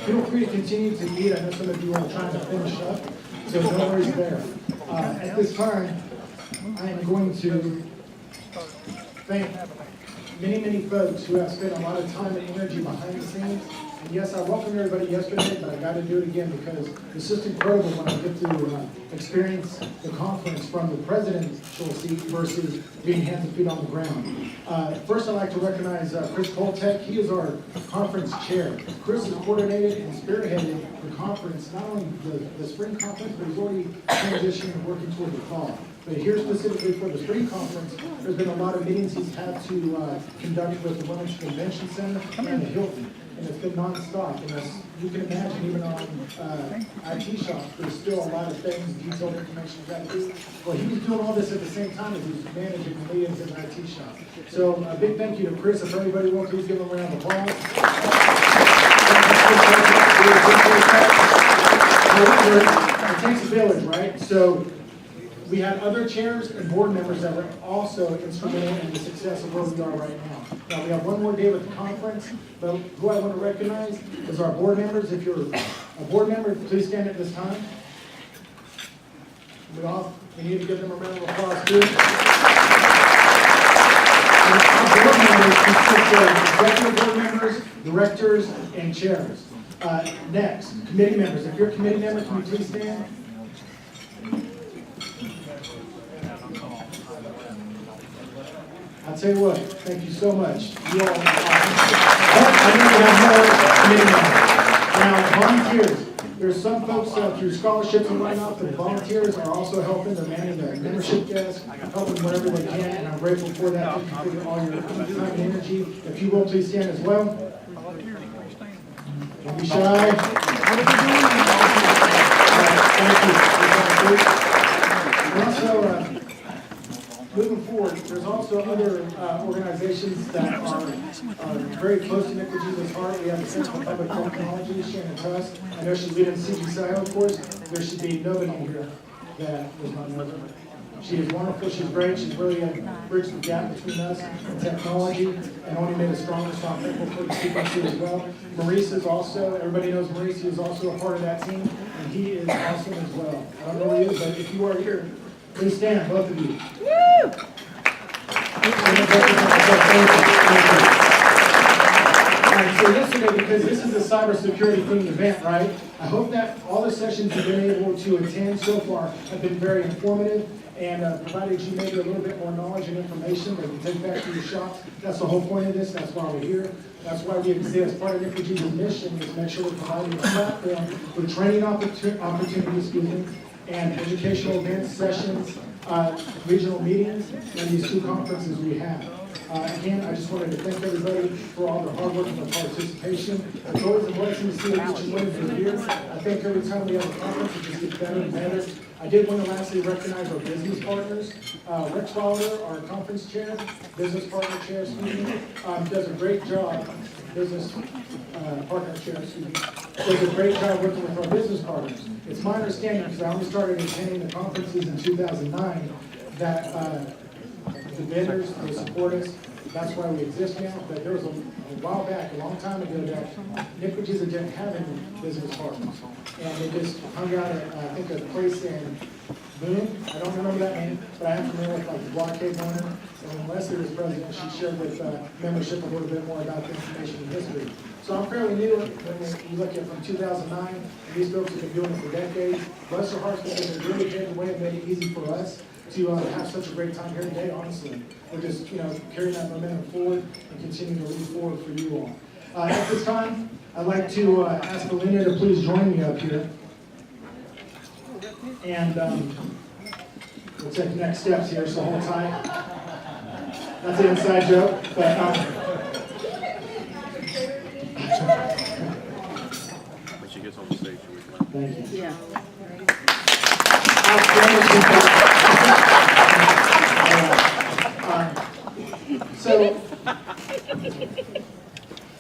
Feel free to continue to eat. I know some of you are trying to finish up, so no worries there. At this time, I am going to thank many folks who have spent a lot of time and energy behind the scenes. And yes, I welcomed everybody yesterday, but I got to do it again because it's just incredible when I get to experience the conference from the presidential seat versus being hands and feet on the ground. First, I'd like to recognize Chris Poltek. He is our conference chair. Chris has coordinated and spearheaded the conference, not only the spring conference, but he's already transitioning and working toward the fall. But here specifically for the spring conference, there's been a lot of meetings he's had to conduct with the Women's Convention Center and the Hilton. And it's been nonstop. And as you can imagine, even on IT shops, there's still a lot of things, detailed information you got to do. Well, he was doing all this at the same time as he was managing the meetings in the IT shop. So a big thank you to Chris. If everybody wants to, please give him a round of applause. It takes a village, right? So we had other chairs and board members that were also instrumental in the success of where we are right now. Now, we have one more day with the conference, but who I want to recognize is our board members. If you're a board member, please stand at this time. We need to give them a round of applause, too. Our board members consist of executive board members, directors, and chairs. Next, committee members. If you're a committee member, can you please stand? I'll tell you what, thank you so much. You all I need to have more committee members. Now, volunteers. There's some folks through scholarships and whatnot, but volunteers are also helping. They're manning the membership desk, helping wherever they can, and I'm grateful for that. Thank you for all your time and energy. If you will, please stand as well. Don't be shy. Thank you. And also, moving forward, there's also other organizations that are very close to Nick Jesus' heart. We have the Center for Public Technology, Shannon Trust. I know she's leading CGCIO, of course. There should be nobody here that does not know her. She is wonderful. She's great. She's really bridged the gap between us and technology and only made us stronger, so I'm thankful for the people too as well. Maurice is also, everybody knows Maurice. He is also a part of that team, and he is awesome as well. I don't know who he is, but if you are here, please stand, both of you. Woo! All right, so yesterday, because this is a cybersecurity themed event, right? I hope that all the sessions you've been able to attend so far have been very informative and provided you maybe a little bit more knowledge and information that you can take back to your shops. That's the whole point of this. That's why we're here. That's why we exist. Part of Nicogene's mission is to make sure we're providing a platform for training opportunities, and educational events, sessions, regional meetings, and these two conferences we have. Again, I just wanted to thank everybody for all their hard work and their participation. It's always a blessing to see what each one for years. I think every time we have a conference, it just gets better and better. I did want to lastly recognize our business partners. Rick Fowler, our conference chair, business partner chair, does a great job. Business partner chair, does a great job working with our business partners. It's my understanding, because I only started attending the conferences in 2009, that the vendors, they support us. That's why we exist now. But there was a while back, a long time ago, that Nicogene's didn't have any business partners. And they just hung out at, I think, a place in Boone. I don't remember that name, but I am familiar with like the blockade owner. And when Leslie was president, she shared with membership a little bit more about the information and history. So I'm fairly new when you look at from 2009, and these folks have been doing it for decades. Bless their hearts, because they really paved the way and made it easy for us to have such a great time here today, honestly. We're just, carrying that momentum forward and continue to lead forward for you all. At this time, I'd like to ask Belinda to please join me up here. And we'll take the next steps here, so hold tight. That's an inside joke, but when she gets on the stage, we can. thank you. Yeah.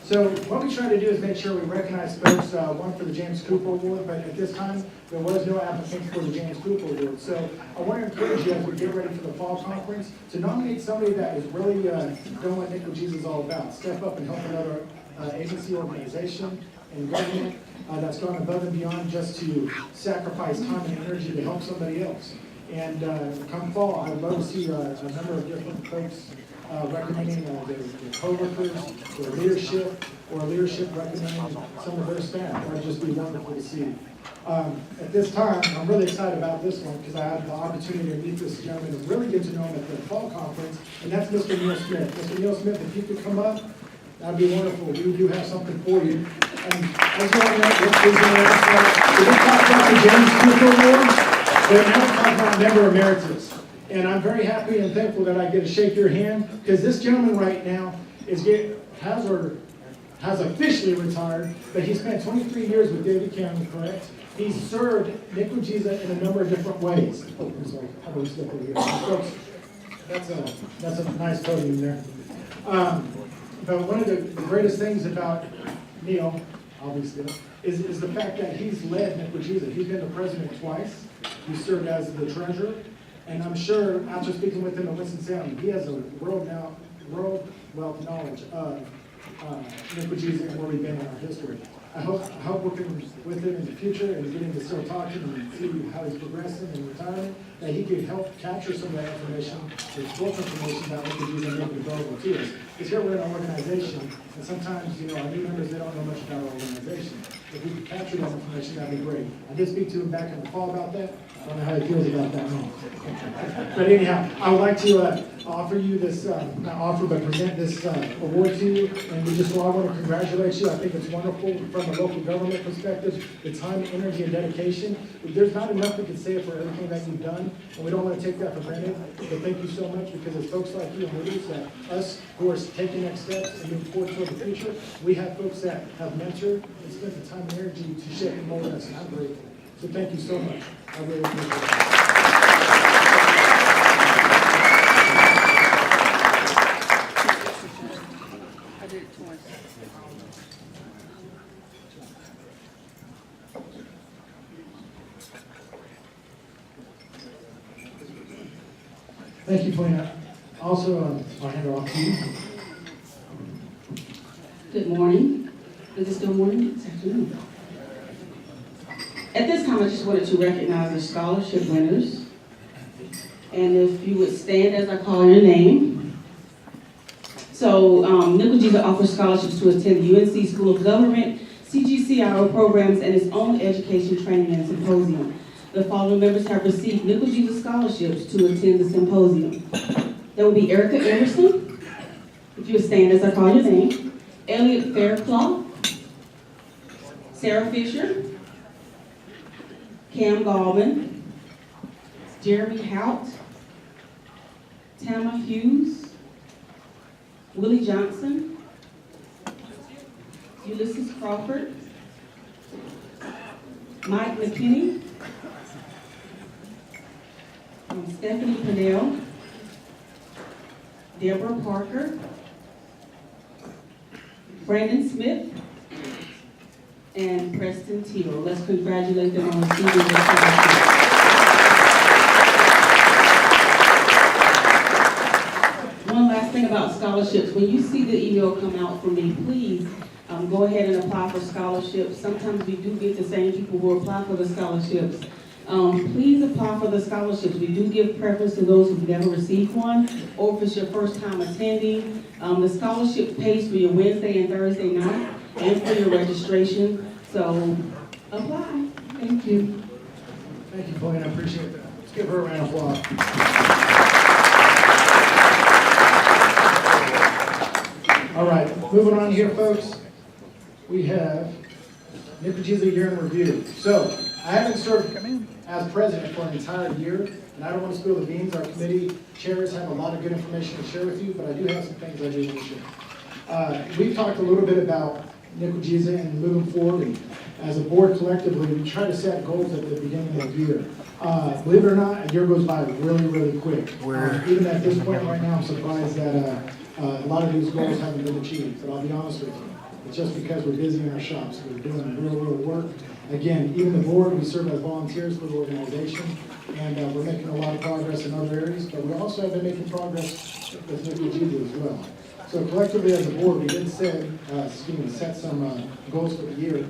So what we try to do is make sure we recognize folks, one for the James Cooper Award, but at this time, there was no applicant for the James Cooper Award. So I want to encourage you as we get ready for the fall conference to nominate somebody that is really knowing what Nick Jesus is all about. Step up and help another agency, organization, in government that's gone above and beyond just to sacrifice time and energy to help somebody else. And come fall, I'd love to see a number of different folks recommending their co-workers, their leadership, or leadership recommending some of their staff. That'd just be wonderful to see. At this time, I'm really excited about this one because I had the opportunity to meet this gentleman and really get to know him at the fall conference, and that's Mr. Neil Smith. Mr. Neil Smith, if you could come up, that'd be wonderful. We do have something for you. And as you all know, we talked about the James Cooper Award, but now we're talking about member emeritus. And I'm very happy and thankful that I get to shake your hand because this gentleman right now has officially retired, but he spent 23 years with David County, correct? He served Nicolegiza in a number of different ways. Oh, I'm sorry. How do we slip over here? Folks, that's a nice podium there. But one of the greatest things about Neil, obviously, is the fact that he's led Nicolegiza. He's been the president twice. He served as the treasurer. And I'm sure, after speaking with him in Winston-Salem, he has a world wealth knowledge of Nicolegiza and where we've been in our history. I hope working with him in the future and getting to still talk to him and see how he's progressing in retirement, that he could help capture some of that information, the book information that Nicolegiza and make it available to us. Because here we're in an organization, and sometimes, our new members, they don't know much about our organization. If we could capture that information, that'd be great. I did speak to him back in the fall about that. I don't know how he feels about that now. But anyhow, I would like to offer you this, not offer, but present this award to you. And we just all want to congratulate you. I think it's wonderful from a local government perspective, the time, energy, and dedication. There's not enough we can say for everything that you've done, and we don't want to take that for granted. But thank you so much, because it's folks like you and leaders that us who are taking next steps and moving forward toward the future, we have folks that have mentored and spent the time and energy to shape and mold us, and I'm grateful. So thank you so much. I really appreciate it. I did it twice. Thank you, Polina. Also, I'll hand it off to you. Good morning. Is it still morning? It's afternoon. At this time, I just wanted to recognize the scholarship winners. And if you would stand as I call your name. So, Nicolegiza offers scholarships to attend the UNC School of Government, CGCIO programs, and its own education training and symposium. The following members have received Nicolegiza scholarships to attend the symposium. There will be Erica Anderson, if you would stand as I call your name, Elliot Fairclough, Sarah Fisher, Cam Gallman, Jeremy Hout, Tama Hughes, Willie Johnson, Ulysses Crawford, Mike McKinney, Stephanie Pennell, Deborah Parker, Brandon Smith, and Preston Teal. Let's congratulate them on receiving their scholarship. One last thing about scholarships. When you see the email come out from me, please go ahead and apply for scholarships. Sometimes we do get the same people who apply for the scholarships. Please apply for the scholarships. We do give preference to those who've never received one, or if it's your first time attending. The scholarship pays for your Wednesday and Thursday night and for your registration. So apply. Thank you. Thank you, Pauline. I appreciate that. Let's give her a round of applause. All right, moving on here, folks. We have Nicolegiza year in review. So I haven't served as president for an entire year, and I don't want to spill the beans. Our committee chairs have a lot of good information to share with you, but I do have some things I do want to share. We've talked a little bit about Nicolegiza and moving forward, and as a board collectively, we try to set goals at the beginning of the year. Believe it or not, a year goes by really, really quick. Even at this point right now, I'm surprised that a lot of these goals haven't been achieved, but I'll be honest with you. It's just because we're busy in our shops. We're doing real work. Again, even the board, we serve as volunteers for the organization, and we're making a lot of progress in other areas, but we also have been making progress with Nicolegiza as well. So collectively as a board, we did set some goals for the year.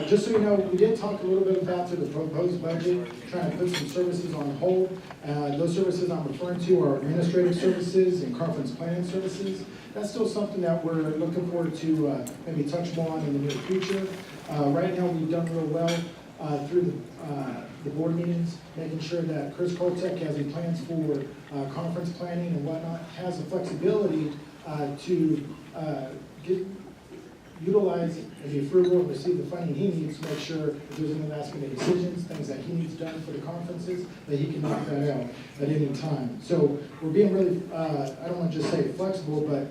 Just so you know, we did talk a little bit about the proposed budget, trying to put some services on hold. Those services I'm referring to are administrative services and conference planning services. That's still something that we're looking forward to maybe touch more on in the near future. Right now, we've done real well through the board meetings, making sure that Chris Koltek, as he plans for conference planning and whatnot, has the flexibility to utilize and be frugal and receive the funding he needs to make sure if there's any last minute decisions, things that he needs done for the conferences, that he can knock that out at any time. So we're being really, I don't want to just say flexible, but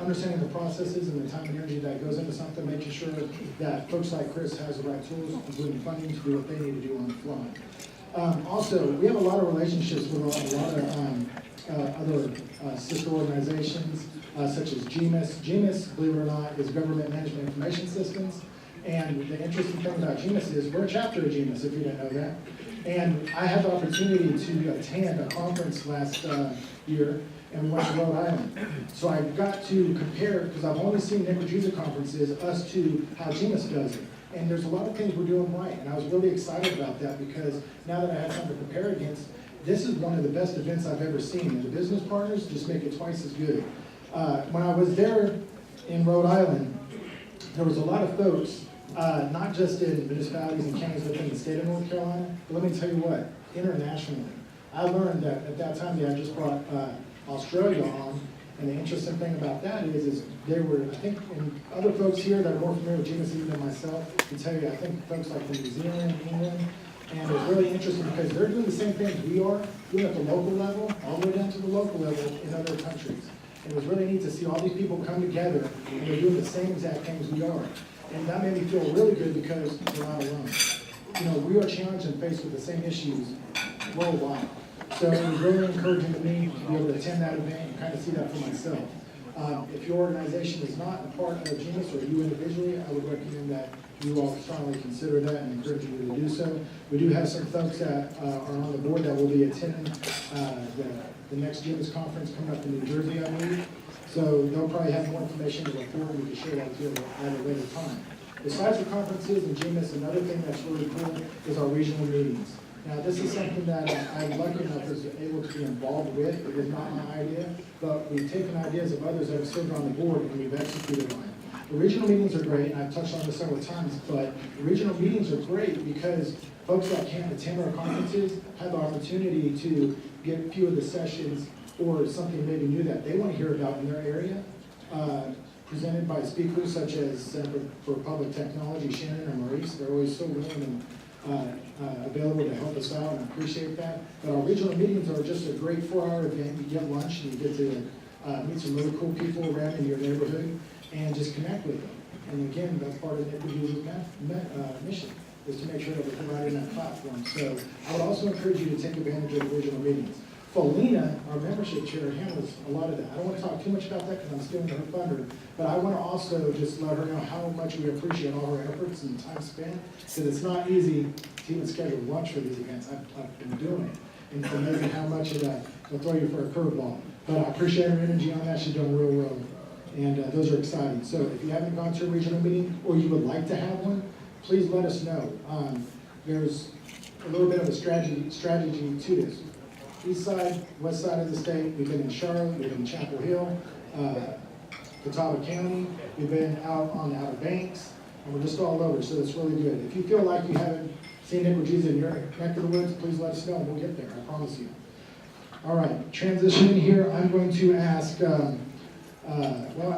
understanding the processes and the time and energy that goes into something, making sure that folks like Chris has the right tools, including funding, to do what they need to do on the fly. Also, we have a lot of relationships with a lot of other sister organizations, such as GMIS. GMIS, believe it or not, is Government Management Information Systems. And the interesting thing about GMIS is we're a chapter of GMIS, if you didn't know that. And I had the opportunity to attend a conference last year and went to Rhode Island. So I got to compare, because I've only seen Nicojusa conferences, us to how GMIS does it. And there's a lot of things we're doing right. And I was really excited about that because now that I had something to compare against, this is one of the best events I've ever seen. And the business partners just make it twice as good. When I was there in Rhode Island, there was a lot of folks, not just in municipalities and counties within the state of North Carolina, but let me tell you what, internationally. I learned that at that time they had just brought Australia on, and the interesting thing about that is they were, I think, and other folks here that are more familiar with GMIS even than myself can tell you, I think folks like from New Zealand, England, and it's really interesting because they're doing the same things we are, doing at the local level, all the way down to the local level in other countries. And it was really neat to see all these people come together and they're doing the same exact things we are. And that made me feel really good because we're not alone. You know, we are challenged and faced with the same issues worldwide. So it was really encouraging to me to be able to attend that event and kind of see that for myself. If your organization is not a part of GENIS or you individually, I would recommend that you all strongly consider that and encourage you to do so. We do have some folks that are on the board that will be attending the next GENIS conference coming up in New Jersey, I believe. So they'll probably have more information to report and we can share that with you at a later time. Besides the conferences and GENIS, another thing that's really cool is our regional meetings. Now, this is something that I'm lucky enough was able to be involved with. It was not my idea, but we've taken ideas of others that have served on the board and we've executed on it. The regional meetings are great, and I've touched on this several times, but the regional meetings are great because folks that can't attend our conferences have the opportunity to get a few of the sessions or something maybe new that they want to hear about in their area, presented by speakers such as Center for Public Technology, Shannon or Maurice. They're always so willing and available to help us out, and I appreciate that. But our regional meetings are just a great 4-hour event. You get lunch and you get to meet some really cool people around in your neighborhood and just connect with them. And again, that's part of Nicojusa's mission, is to make sure that we're providing that platform. So I would also encourage you to take advantage of the regional meetings. Paulina, our membership chair, handles a lot of that. I don't want to talk too much about that because I'm stealing her thunder, but I want to also just let her know how much we appreciate all her efforts and time spent, because it's not easy to even schedule lunch for these events. I've been doing it, and it's amazing how much of that will throw you for a curveball. But I appreciate her energy on that. She's doing real well, and those are exciting. So if you haven't gone to a regional meeting or you would like to have one, please let us know. There's a little bit of a strategy to this. East side, west side of the state, we've been in Charlotte, we've been in Chapel Hill, Catawba County, we've been out on the Outer Banks, and we're just all over, so it's really good. If you feel like you haven't seen Nicojusa in your neck of the woods, please let us know and we'll get there, I promise you. All right, transitioning here, I'm going to ask, well,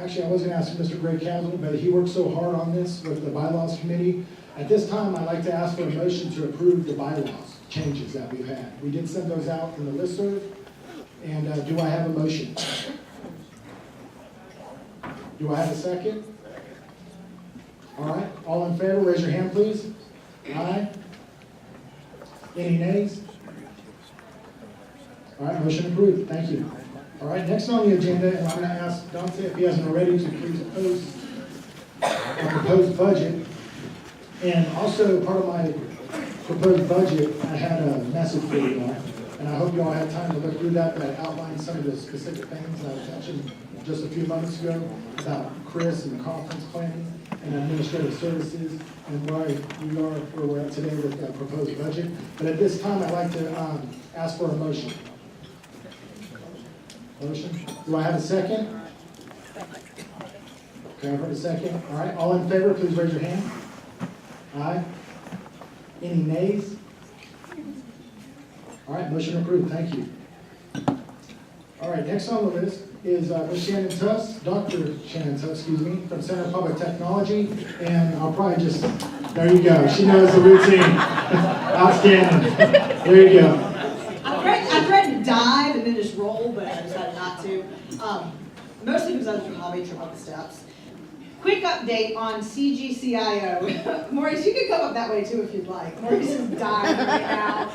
actually I was going to ask Mr. Greg Castle, but he worked so hard on this with the bylaws committee. At this time, I'd like to ask for a motion to approve the bylaws changes that we've had. We did send those out in the listserv, and do I have a motion? Do I have a second? All right, all in favor, raise your hand, please. Aye. Any nays? All right, motion approved, thank you. All right, next on the agenda, and I'm going to ask Dante, if he hasn't already, to please oppose our proposed budget. And also, part of my proposed budget, I had a message for you all. And I hope you all had time to look through that. That outlines some of the specific things I mentioned just a few moments ago about Chris and conference planning and administrative services and where we are, where we're at today with the proposed budget. But at this time, I'd like to ask for a motion. Motion. Do I have a second? Okay, I've heard a second. All right, all in favor, please raise your hand. Aye. Any nays? All right, motion approved. Thank you. All right, next on the list is Ms. Shannon Tufts, Dr. Shannon Tufts, excuse me, from Center of Public Technology. And I'll probably just, there you go. She knows the routine. Outstanding. There you go. I tried to dive and then just roll, but I decided not to. Mostly because I was doing hobby trip up the steps. Quick update on CGCIO. Maurice, you can come up that way too if you'd like. Maurice is dying right now.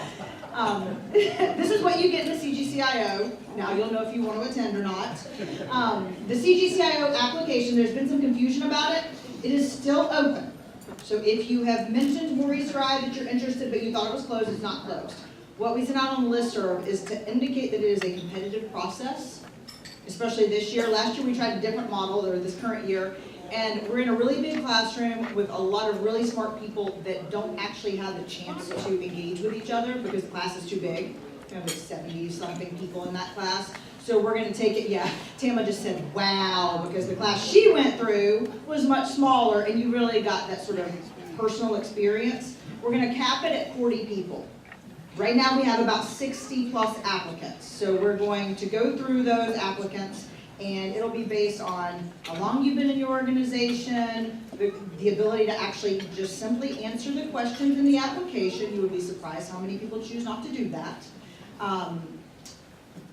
This is what you get in the CGCIO. Now you'll know if you want to attend or not. The CGCIO application, there's been some confusion about it. It is still open. So if you have mentioned Maurice or I that you're interested but you thought it was closed, it's not closed. What we sent out on the listserv is to indicate that it is a competitive process, especially this year. Last year we tried a different model, or this current year, and we're in a really big classroom with a lot of really smart people that don't actually have the chance to engage with each other because the class is too big. We have like 70-something people in that class. So we're going to take it, yeah, Tama just said, wow, because the class she went through was much smaller and you really got that sort of personal experience. We're going to cap it at 40 people. Right now we have about 60 plus applicants. So we're going to go through those applicants and it'll be based on how long you've been in your organization, the ability to actually just simply answer the questions in the application. You would be surprised how many people choose not to do that.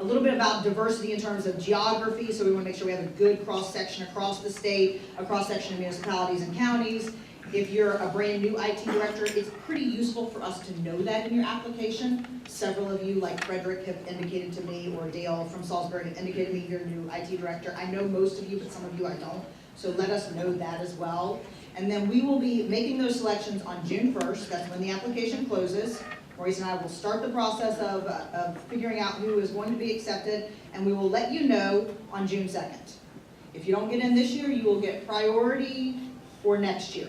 A little bit about diversity in terms of geography, so we want to make sure we have a good cross-section across the state, a cross-section of municipalities and counties. If you're a brand new IT director, it's pretty useful for us to know that in your application. Several of you, like Frederick, have indicated to me, or Dale from Salisbury have indicated to me you're a new IT director. I know most of you, but some of you I don't. So let us know that as well. And then we will be making those selections on June 1st. That's when the application closes. Maurice and I will start the process of figuring out who is going to be accepted, and we will let you know on June 2nd. If you don't get in this year, you will get priority for next year.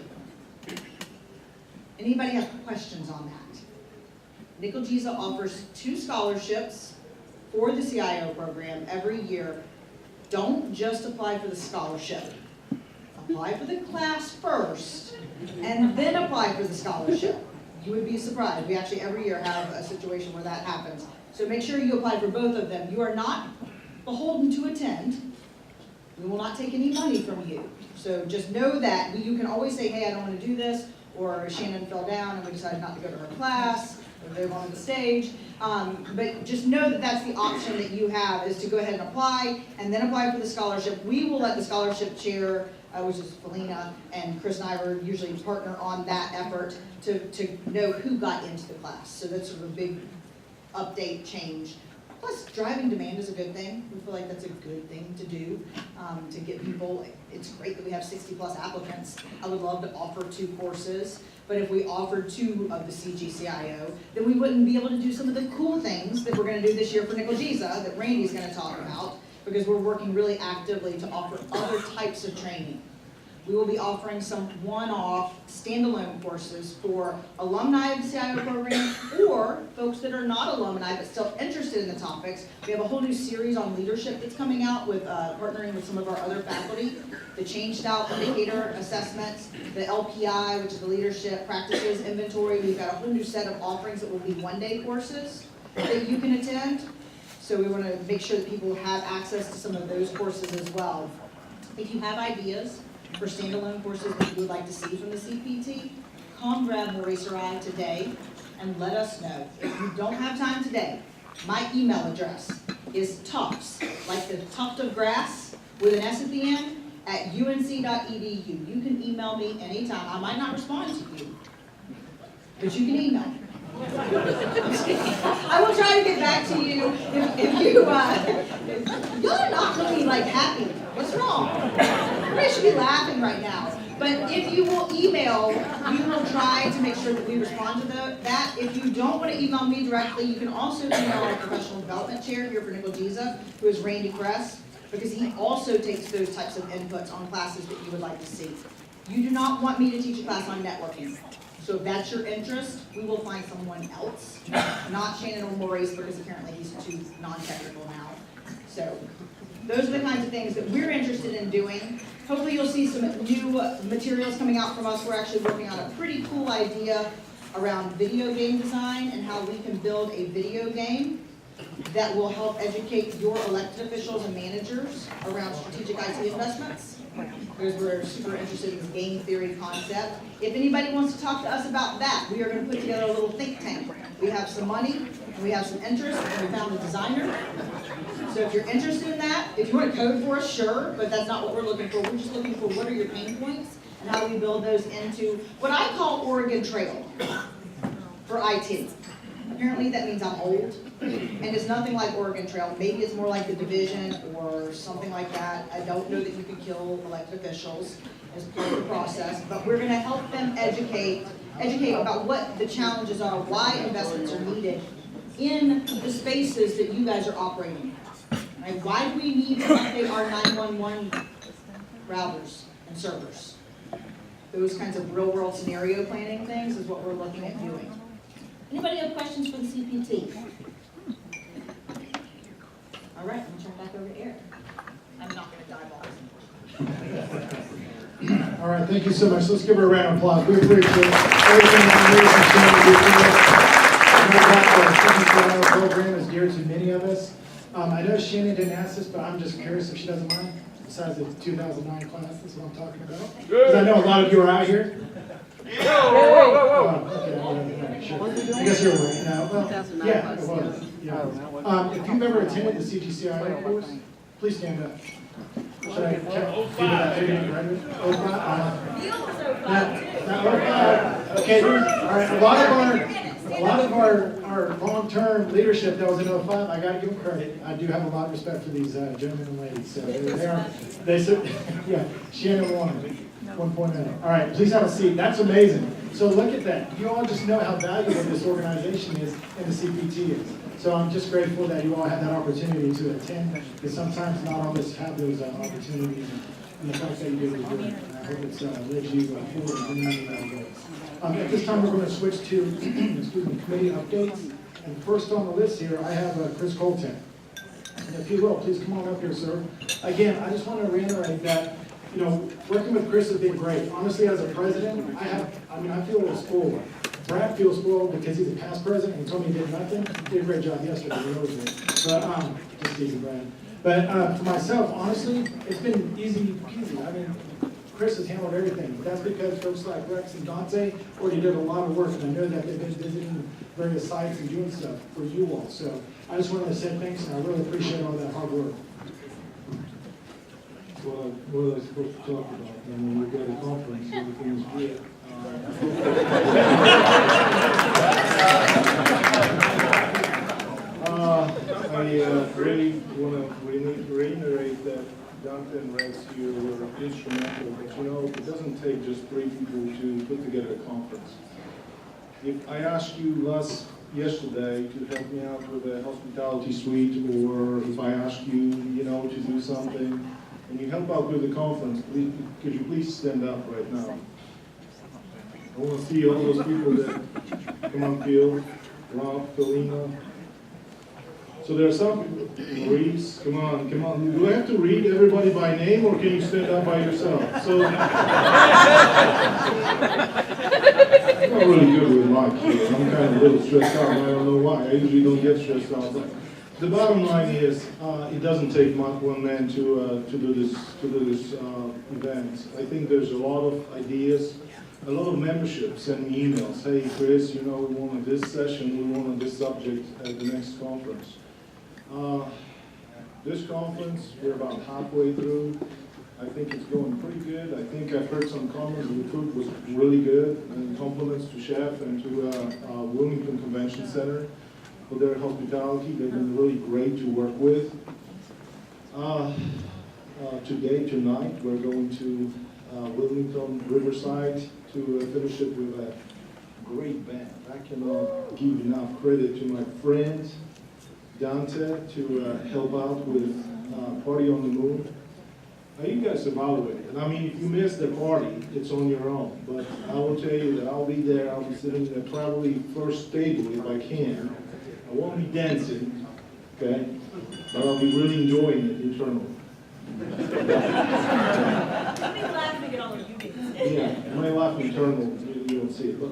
Anybody have questions on that? Nickel-Giza offers 2 scholarships for the CIO program every year. Don't just apply for the scholarship. Apply for the class first, and then apply for the scholarship. You would be surprised. We actually every year have a situation where that happens. So make sure you apply for both of them. You are not beholden to attend. We will not take any money from you. So just know that you can always say, hey, I don't want to do this, or Shannon fell down and we decided not to go to her class, or they wanted the stage. But just know that that's the option that you have, is to go ahead and apply, and then apply for the scholarship. We will let the scholarship chair, which is Felina, and Chris and I were usually partner on that effort to know who got into the class. So that's sort of a big update change. Plus, driving demand is a good thing. We feel like that's a good thing to do, to get people. It's great that we have 60 plus applicants. I would love to offer 2 courses, but if we offered 2 of the CGCIO, then we wouldn't be able to do some of the cool things that we're going to do this year for Nickel-Giza that Randy's going to talk about, because we're working really actively to offer other types of training. We will be offering some one-off standalone courses for alumni of the CIO program, or folks that are not alumni but still interested in the topics. We have a whole new series on leadership that's coming out with partnering with some of our other faculty. The Change Style Indicator Assessments, the LPI, which is the Leadership Practices Inventory. We've got a whole new set of offerings that will be one-day courses that you can attend. So we want to make sure that people have access to some of those courses as well. If you have ideas for standalone courses that you would like to see from the CPT, come grab Maurice or I today and let us know. If you don't have time today, my email address is tufts, like the tuft of grass with an S at the end, at unc.edu. You can email me anytime. I might not respond to you, but you can email me. I will try to get back to you if you, y'all are not really like happy. What's wrong? Everybody should be laughing right now. But if you will email, we will try to make sure that we respond to that. If you don't want to email me directly, you can also email our professional development chair here for Nickel Giza, who is Randy Kress, because he also takes those types of inputs on classes that you would like to see. You do not want me to teach a class on networking. So if that's your interest, we will find someone else, not Shannon or Maurice, because apparently he's too non-technical now. So those are the kinds of things that we're interested in doing. Hopefully you'll see some new materials coming out from us. We're actually working on a pretty cool idea around video game design and how we can build a video game that will help educate your elected officials and managers around strategic IT investments. Because we're super interested in this game theory concept. If anybody wants to talk to us about that, we are going to put together a little think tank. We have some money, and we have some interest, and we found a designer. So if you're interested in that, if you want to code for us, sure, but that's not what we're looking for. We're just looking for what are your pain points, and how do we build those into what I call Oregon Trail for IT. Apparently that means I'm old, and it's nothing like Oregon Trail. Maybe it's more like the division or something like that. I don't know that you can kill elected officials as part of the process, but we're going to help them educate about what the challenges are, why investments are needed in the spaces that you guys are operating in. Right? Why do we need to update our 911 routers and servers? Those kinds of real-world scenario planning things is what we're looking at doing. Anybody have questions for the CPT? All right, I'm going to turn back over to Eric. I'm not going to dive off. All right, thank you so much. Let's give her a round of applause. We appreciate everything that Ladies and Shannon do for us. Our program is geared to many of us. I know Shannon didn't ask this, but I'm just curious if she doesn't mind. Besides the 2009 class, that's what I'm talking about. Because I know a lot of you are out here. Okay, sure. I guess you're aware now. Well, yeah, it was. Yeah. If you've ever attended the CGCIO course, please stand up. Should I count people that didn't graduate? Okay, all right. A lot of our long-term leadership that was in 05, I got to give them credit. I do have a lot of respect for these gentlemen and ladies. So they said, yeah, Shannon won. 1.0. All right, please have a seat. That's amazing. So look at that. You all just know how valuable this organization is and the CPT is. So I'm just grateful that you all had that opportunity to attend, because sometimes not all of us have those opportunities, and the fact that you did was good. And I hope it's led you forward in many ways. At this time, we're going to switch to committee updates. And first on the list here, I have Chris Colton. And if you will, please come on up here, sir. Again, I just want to reiterate that working with Chris has been great. Honestly, as a president, I feel a little spoiled. Brad feels spoiled because he's a past president and told me he did nothing. He did a great job yesterday. But, just teasing Brad. But for myself, honestly, it's been easy peasy. Chris has handled everything. But that's because folks like Rex and Dante already did a lot of work, and I know that they've been visiting various sites and doing stuff for you all. So I just wanted to say thanks, and I really appreciate all that hard work. Well, what was I supposed to talk about? And when we got a conference, everything was good. I really want to reiterate that Dante and Rex here were instrumental, but it doesn't take just 3 people to put together a conference. If I asked you yesterday to help me out with a hospitality suite, or if I asked you, to do something, and you help out with the conference, could you please stand up right now? I want to see all those people that come on, Phil, Rob, Philina. So there are some people. Maurice, come on. Do I have to read everybody by name, or can you stand up by yourself? So I'm not really good with mic here. I'm kind of a little stressed out, and I don't know why. I usually don't get stressed out. But the bottom line is, it doesn't take one man to do this event. I think there's a lot of ideas, a lot of memberships send me emails. Hey, Chris, we wanted this session, we wanted this subject at the next conference. This conference, we're about halfway through. I think it's going pretty good. I think I've heard some comments. The food was really good, and compliments to Chef and to Wilmington Convention Center for their hospitality. They've been really great to work with. Tonight, we're going to Wilmington, Riverside, to finish it with a great band. I cannot give enough credit to my friend Dante to help out with Party on the Moon. You guys evaluate it. I mean, if you miss the party, it's on your own. But I will tell you that I'll be there. I'll be sitting in the probably first table if I can. I won't be dancing, okay? But I'll be really enjoying it internally. I'll be laughing at all of you guys. Yeah, my laugh internal, you don't see it. But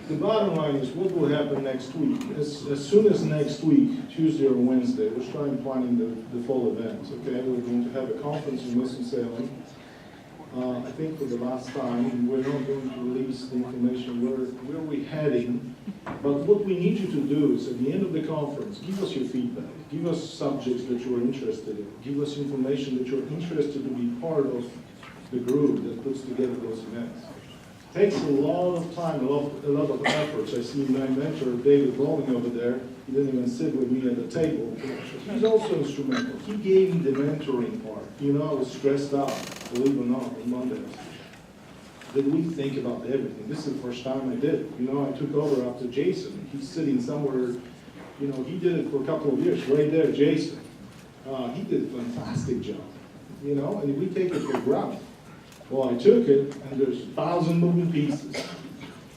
the bottom line is what will happen next week. As soon as next week, Tuesday or Wednesday, we're starting planning the fall event, okay? We're going to have a conference in Winston-Salem. I think for the last time, we're not going to release the information where we're heading. But what we need you to do is at the end of the conference, give us your feedback. Give us subjects that you're interested in. Give us information that you're interested to be part of the group that puts together those events. Takes a lot of time, a lot of efforts. I see my mentor, David Bowling over there. He didn't even sit with me at the table. He's also instrumental. He gave me the mentoring part. You know, I was stressed out, believe it or not, on Mondays. Did we think about everything? This is the first time I did it. You know, I took over after Jason. He's sitting somewhere, you know, he did it for a couple of years. Right there, Jason. He did a fantastic job, you know, and we take it for granted. Well, I took it, and there's 1,000 moving pieces.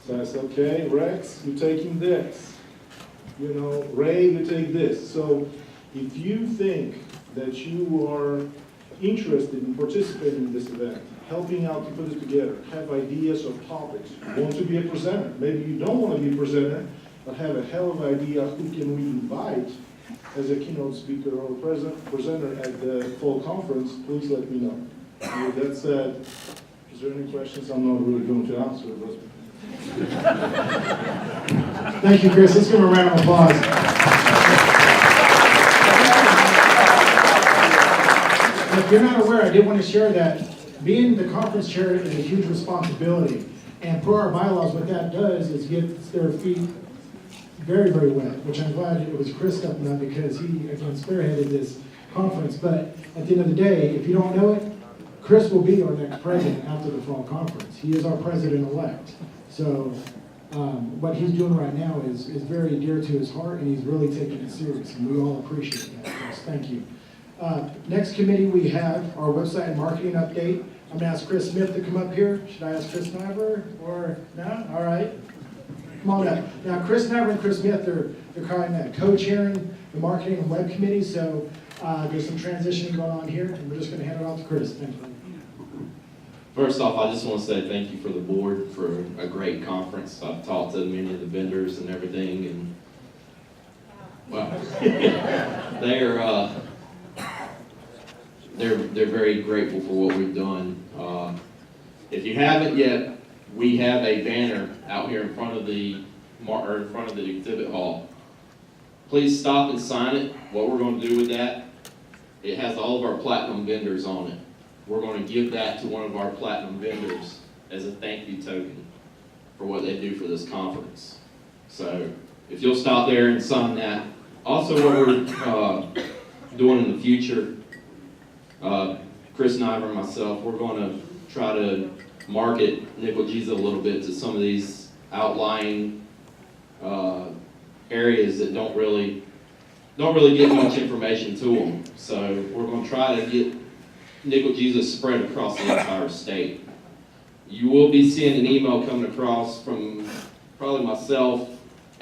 So I said, okay, Rex, you're taking this. You know, Ray, you take this. So if you think that you are interested in participating in this event, helping out to put it together, have ideas or topics, want to be a presenter, maybe you don't want to be a presenter, but have a hell of an idea who can we invite as a keynote speaker or presenter at the fall conference, please let me know. And with that said, is there any questions I'm not really going to answer? But Thank you, Chris. Let's give him a round of applause. If you're not aware, I did want to share that being the conference chair is a huge responsibility. And per our bylaws, what that does is gets their feet very, very wet, which I'm glad it was Chris stepping up because he, again, spearheaded this conference. But at the end of the day, if you don't know it, Chris will be our next president after the fall conference. He is our president-elect. So what he's doing right now is very dear to his heart, and he's really taking it serious, and we all appreciate that, Chris. Thank you. Next committee, we have our website and marketing update. I'm going to ask Chris Smith to come up here. Should I ask Chris Niver or no? All right. Come on up. Now, Chris Niver and Chris Smith, they're kind of co-chairing the marketing and web committee, so there's some transitioning going on here, and we're just going to hand it off to Chris. Thank you. First off, I just want to say thank you for the board for a great conference. I've talked to many of the vendors and everything, and wow, they're very grateful for what we've done. If you haven't yet, we have a banner out here in front of the exhibit hall. Please stop and sign it. What we're going to do with that, it has all of our platinum vendors on it. We're going to give that to one of our platinum vendors as a thank you token for what they do for this conference. So if you'll stop there and sign that. Also, what we're doing in the future, Chris Niver and myself, we're going to try to market Nickel-Giza a little bit to some of these outlying areas that don't really get much information to them. So we're going to try to get Nickel-Giza spread across the entire state. You will be seeing an email coming across from probably myself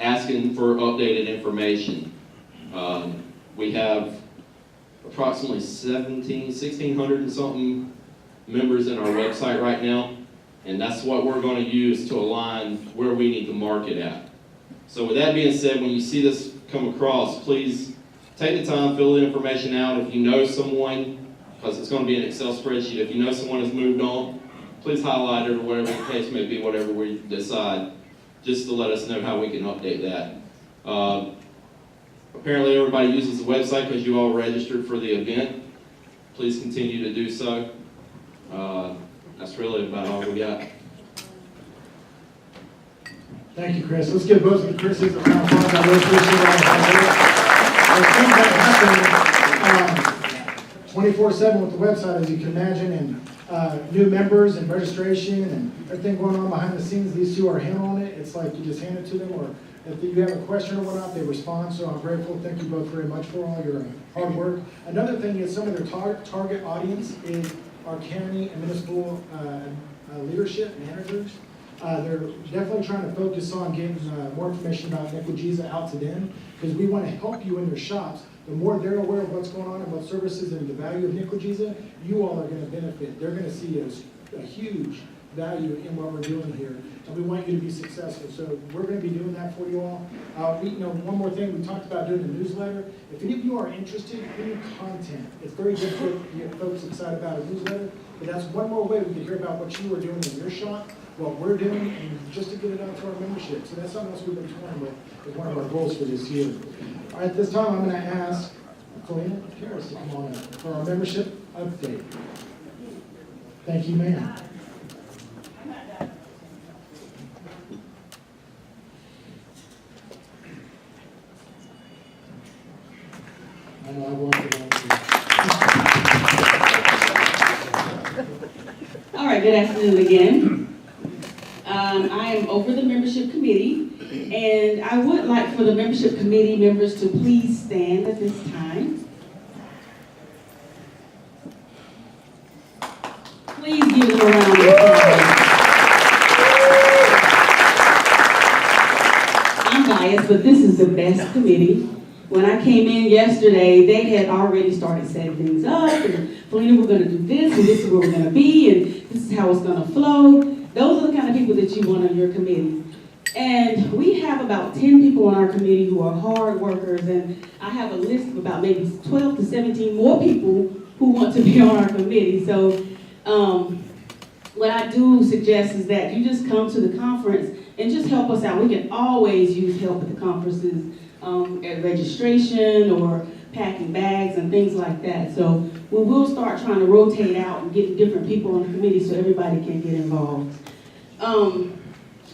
asking for updated information. We have approximately 1,600 and something members in our website right now, and that's what we're going to use to align where we need to market at. So with that being said, when you see this come across, please take the time, fill the information out. If you know someone, because it's going to be an Excel spreadsheet, if you know someone has moved on, please highlight it or whatever the case may be, whatever we decide, just to let us know how we can update that. Apparently everybody uses the website because you all registered for the event. Please continue to do so. That's really about all we got. Thank you, Chris. Let's give both of the Chris's a round of applause. I really appreciate all the hard work. 24/7 with the website, as you can imagine, and new members and registration and everything going on behind the scenes. These two are handling it. It's like you just hand it to them, or if you have a question or whatnot, they respond. So I'm grateful. Thank you both very much for all your hard work. Another thing is some of their target audience is our county and municipal leadership managers. They're definitely trying to focus on getting more information about Nicogiza out to them, because we want to help you in your shops. The more they're aware of what's going on and what services and the value of Nicogiza, you all are going to benefit. They're going to see a huge value in what we're doing here, and we want you to be successful. So we're going to be doing that for you all. One more thing, we talked about doing a newsletter. If any of you are interested in content, it's very difficult to get folks excited about a newsletter, but that's one more way we can hear about what you are doing in your shop, what we're doing, and just to get it out to our membership. So that's something else we've been toying with as one of our goals for this year. All right, at this time, I'm going to ask Felina Harris to come on up for our membership update. Thank you, ma'am. I know I wanted to. All right, good afternoon again. I am over the membership committee, and I would like for the membership committee members to please stand at this time. Please give them a round of applause. I'm biased, but this is the best committee. When I came in yesterday, they had already started setting things up, and Felina, we're gonna do this, and this is where we're gonna be, and this is how it's gonna flow. Those are the kind of people that you want on your committee. And we have about 10 people on our committee who are hard workers, and I have a list of about maybe 12 to 17 more people who want to be on our committee. So what I do suggest is that you just come to the conference and just help us out. We can always use help at the conferences, at registration or packing bags and things like that. So we will start trying to rotate out and get different people on the committee so everybody can get involved.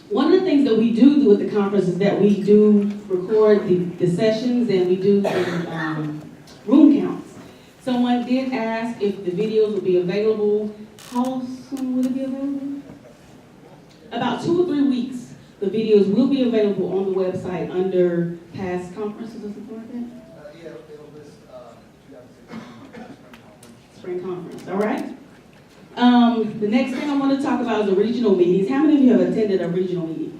One of the things that we do at the conference is that we do record the sessions, and we do the room counts. Someone did ask if the videos would be available. How soon will it be available? About 2 or 3 weeks. The videos will be available on the website under past conferences or something like that? Yeah, it'll list 2016 Spring conference, all right? The next thing I want to talk about is the regional meetings. How many of you have attended a regional meeting?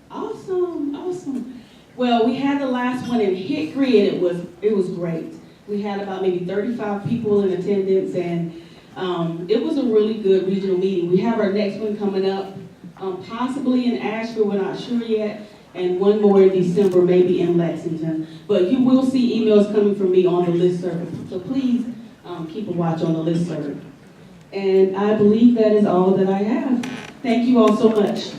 Awesome, awesome. Well, we had the last one in Hickory, and it was great. We had about maybe 35 people in attendance, and it was a really good regional meeting. We have our next one coming up, possibly in Asheville, we're not sure yet, and one more in December, maybe in Lexington. But you will see emails coming from me on the listserv, so please keep a watch on the listserv. And I believe that is all that I have. Thank you all so much.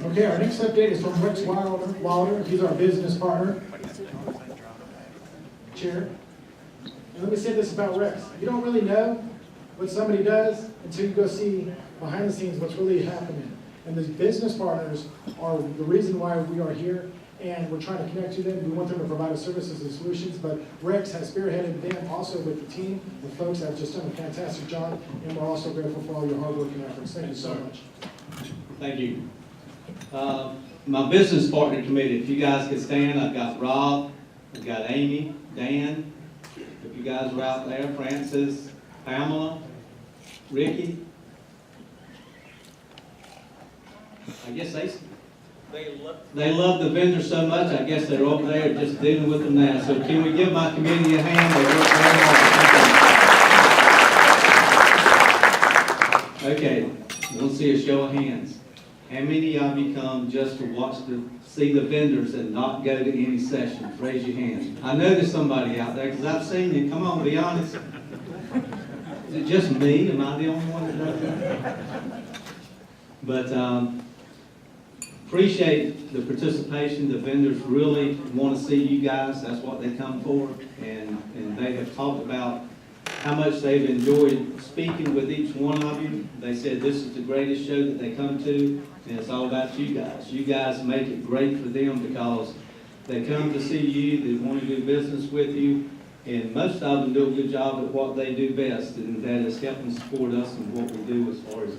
Okay, our next update is from Rex Wilder. He's our business partner. Chair. And let me say this about Rex. You don't really know what somebody does until you go see behind the scenes what's really happening. And the business partners are the reason why we are here, and we're trying to connect to them. We want them to provide us services and solutions, but Rex has spearheaded them also with the team. The folks have just done a fantastic job, and we're also grateful for all your hard work and efforts. Thank you so much. Thank you. My business partner committee, if you guys could stand, I've got Rob, I've got Amy, Dan, if you guys are out there, Francis, Pamela, Ricky. I guess they love the vendors so much, I guess they're over there just dealing with them now. So can we give my committee a hand? They work very hard. Okay, we'll see a show of hands. How many of you come just to see the vendors and not go to any sessions? Raise your hand. I know there's somebody out there, because I've seen you. Come on, be honest. Is it just me? Am I the only one that does that? But appreciate the participation. The vendors really want to see you guys. That's what they come for. And they have talked about how much they've enjoyed speaking with each one of you. They said this is the greatest show that they come to, and it's all about you guys. You guys make it great for them, because They come to see you, they want to do business with you, and most of them do a good job at what they do best, and that is help and support us in what we do as far as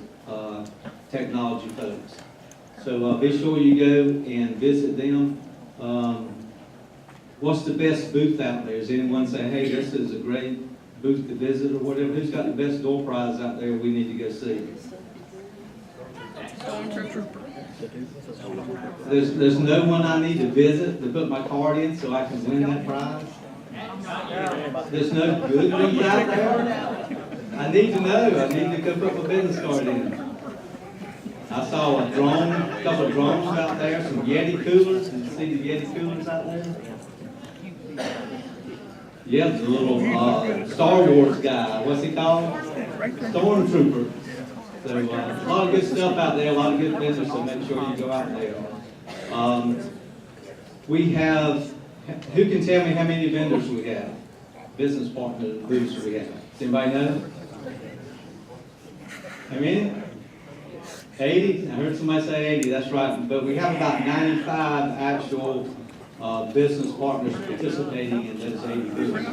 technology folks. So be sure you go and visit them. What's the best booth out there? Does anyone say, hey, this is a great booth to visit or whatever? Who's got the best door prize out there we need to go see? There's no one I need to visit to put my card in so I can win that prize? There's no good ones out there? I need to know. I need to go put my business card in. I saw a couple of drones out there, some Yeti coolers. Did you see the Yeti coolers out there? Yeah, the little Star Wars guy. What's he called? Stormtrooper. So a lot of good stuff out there, a lot of good business, so make sure you go out there. We have, who can tell me how many vendors we have? Business partner booths we have. Does anybody know? How many? 80? I heard somebody say 80, that's right. But we have about 95 actual business partners participating in those 80 booths.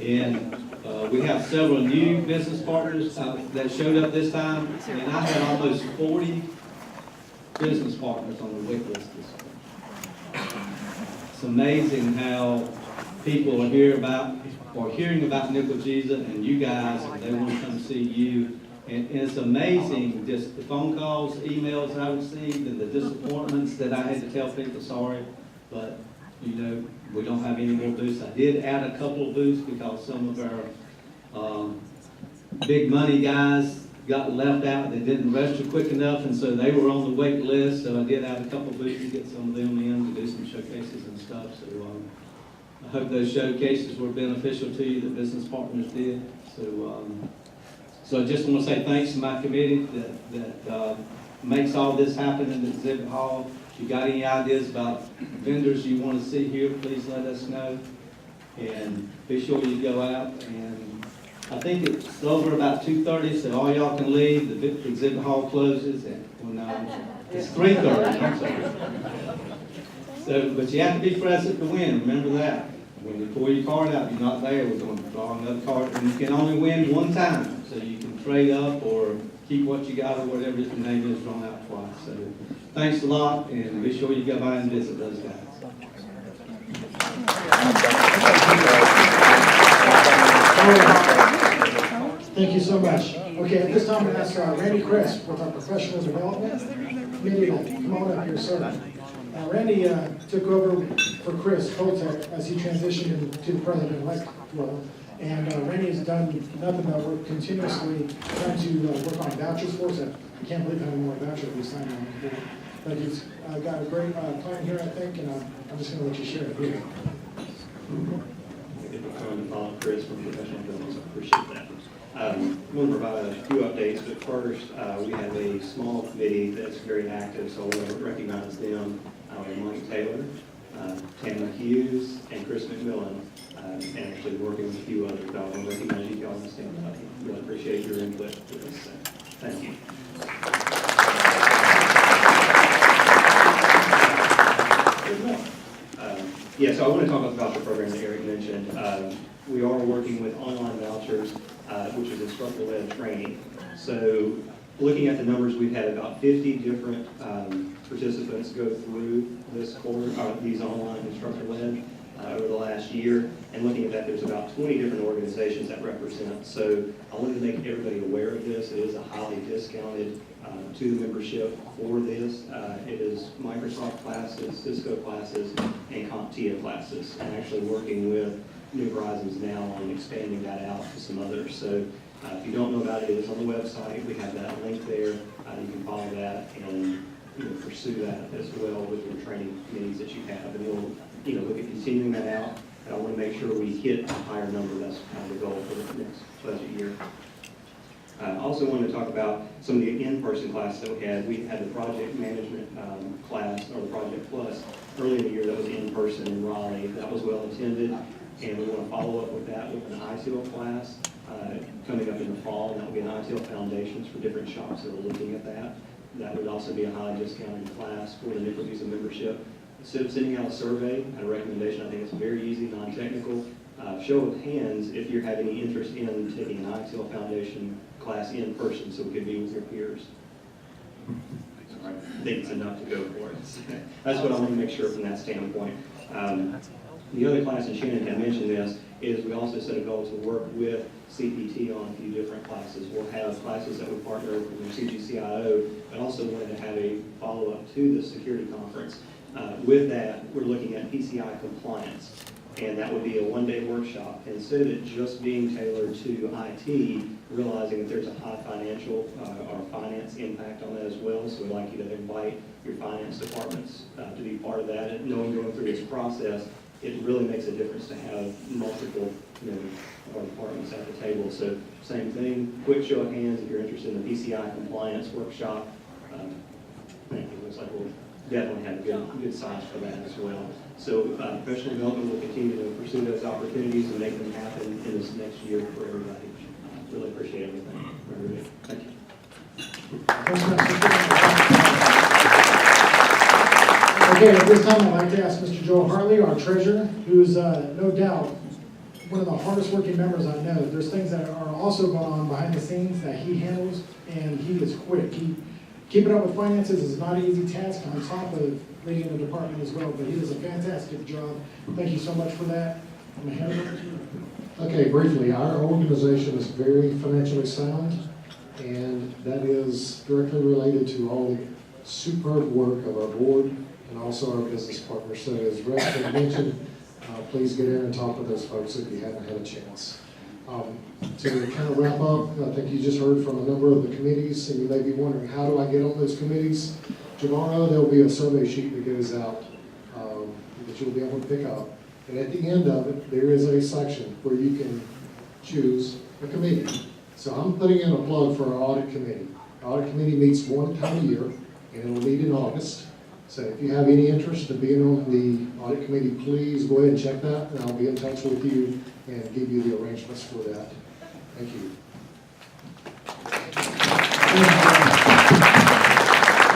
And we have several new business partners that showed up this time, and I had almost 40 business partners on the wait list this week. It's amazing how people are hearing about Nickel Jesus and you guys, and they want to come see you. And it's amazing, just the phone calls, emails I received, and the disappointments that I had to tell people, sorry, but you know, we don't have any more booths. I did add a couple of booths because some of our big money guys got left out. They didn't register quick enough, and so they were on the wait list. So I did add a couple of booths to get some of them in to do some showcases and stuff. So I hope those showcases were beneficial to you, the business partners did. So I just want to say thanks to my committee that makes all this happen in the exhibit hall. If you got any ideas about vendors you want to see here, please let us know. And be sure you go out. And I think it's over about 2:30, so all y'all can leave. The exhibit hall closes at, it's 3:30, I'm sorry. So, but you have to be present to win, remember that. When you pull your card out, you're not there, we're going to draw another card. And you can only win one time, so you can trade up or keep what you got or whatever your name is drawn out twice. So thanks a lot, and be sure you go by and visit those guys. Thank you so much. Okay, at this time, I'm going to ask Randy Chris with our Professional Development Committee to come on up here, sir. Randy took over for Chris Kotek as he transitioned into the president-elect role. And Randy has done nothing but work continuously trying to work on vouchers for us. I can't believe how many more vouchers we signed on the board. But he's got a great plan here, I think, and I'm just going to let you share it here. Thank you for coming to follow Chris from Professional Development. I appreciate that. I want to provide a few updates, but first, we have a small committee that's very active, so I want to recognize them. Mike Taylor, Tamara Hughes, and Chris McMillan, and actually working with a few others. I want to recognize you guys and stand up. Really appreciate your input for this. Thank you. So I want to talk about the program that Eric mentioned. We are working with online vouchers, which is instructor-led training. So looking at the numbers, we've had about 50 different participants go through this course, these online instructor-led over the last year. And looking at that, there's about 20 different organizations that represent. So I wanted to make everybody aware of this. It is a highly discounted to the membership for this. It is Microsoft classes, Cisco classes, and CompTIA classes. And actually working with New Horizons now on expanding that out to some others. So if you don't know about it, it is on the website. We have that link there. You can follow that and pursue that as well with your training committees that you have. And we'll look at continuing that out. And I want to make sure we hit a higher number. That's kind of the goal for the next budget year. I also wanted to talk about some of the in-person classes that we had. We had the project management class, or the Project Plus, early in the year that was in person in Raleigh. That was well attended. And we want to follow up with that with an ITIL class coming up in the fall. And that will be an ITIL Foundations for different shops that are looking at that. That would also be a highly discounted class for the Nickel Visa membership. instead of sending out a survey, a recommendation, I think it's very easy, non-technical. Show of hands if you have any interest in taking an IXL Foundation class in person, so it could be with your peers. I think it's enough to go for it. That's what I want to make sure from that standpoint. The other class, and Shannon had mentioned this, is we also set a goal to work with CPT on a few different classes. We'll have classes that we partner with the CGCIO, but also wanted to have a follow-up to the security conference. With that, we're looking at PCI compliance, and that would be a one-day workshop. And instead of it just being tailored to IT, realizing that there's a high financial or finance impact on that as well, so we'd like you to invite your finance departments to be part of that. And knowing going through this process, it really makes a difference to have multiple, our departments at the table. So same thing, quick show of hands if you're interested in the PCI compliance workshop. I think it looks like we'll definitely have a good size for that as well. So professional development will continue to pursue those opportunities and make them happen in this next year for everybody. Really appreciate everything. Everybody. Thank you. Okay, at this time, I'd like to ask Mr. Joe Hartley, our treasurer, who's no doubt one of the hardest working members I know. There's things that are also going on behind the scenes that he handles, and he is quick. Keeping up with finances is not an easy task on top of leading the department as well, but he does a fantastic job. Thank you so much for that. I'm gonna hand it over to you. Okay, briefly, our organization is very financially sound, and that is directly related to all the superb work of our board and also our business partners. So as Rex had mentioned, please get in and talk with those folks if you haven't had a chance. To kind of wrap up, I think you just heard from a number of the committees, and you may be wondering, how do I get on those committees? Tomorrow, there'll be a survey sheet that goes out that you'll be able to pick up. And at the end of it, there is a section where you can choose a committee. So I'm putting in a plug for our audit committee. Our audit committee meets one time a year, and it'll meet in August. So if you have any interest in being on the audit committee, please go ahead and check that, and I'll be in touch with you and give you the arrangements for that. Thank you.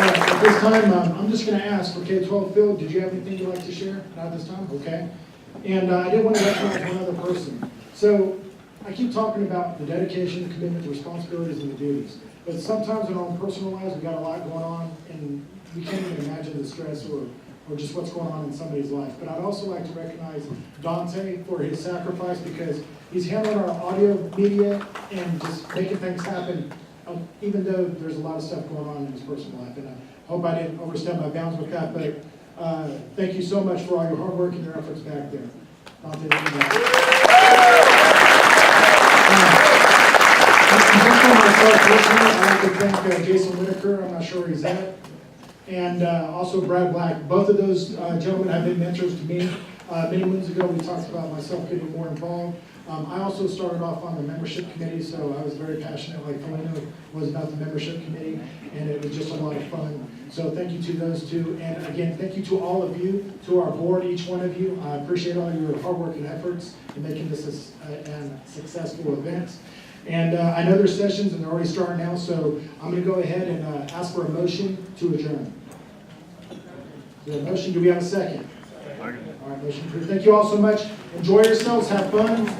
At this time, I'm just going to ask for K-12 Phil, did you have anything you'd like to share? Not at this time? Okay. And I did want to recognize one other person. So I keep talking about the dedication, the commitment, the responsibilities, and the duties. But sometimes in our own personal lives, we've got a lot going on, and we can't even imagine the stress or just what's going on in somebody's life. But I'd also like to recognize Dante for his sacrifice, because he's handling our audio media and just making things happen, even though there's a lot of stuff going on in his personal life. And I hope I didn't overstep my bounds with that, but thank you so much for all your hard work and your efforts back there. Dante, I'd like to thank Jason Whitaker, I'm not sure where he's at, and also Brad Black. Both of those gentlemen have been mentors to me. Many moons ago, we talked about myself getting more involved. I also started off on the membership committee, so I was very passionate, like Felina was, about the membership committee, and it was just a lot of fun. So thank you to those two, and again, thank you to all of you, to our board, each one of you. I appreciate all your hard work and efforts in making this a successful event. And I know there's sessions, and they're already starting now, so I'm going to go ahead and ask for a motion to adjourn. Is there a motion? Do we have a second? All right, motion approved. Thank you all so much. Enjoy yourselves. Have fun.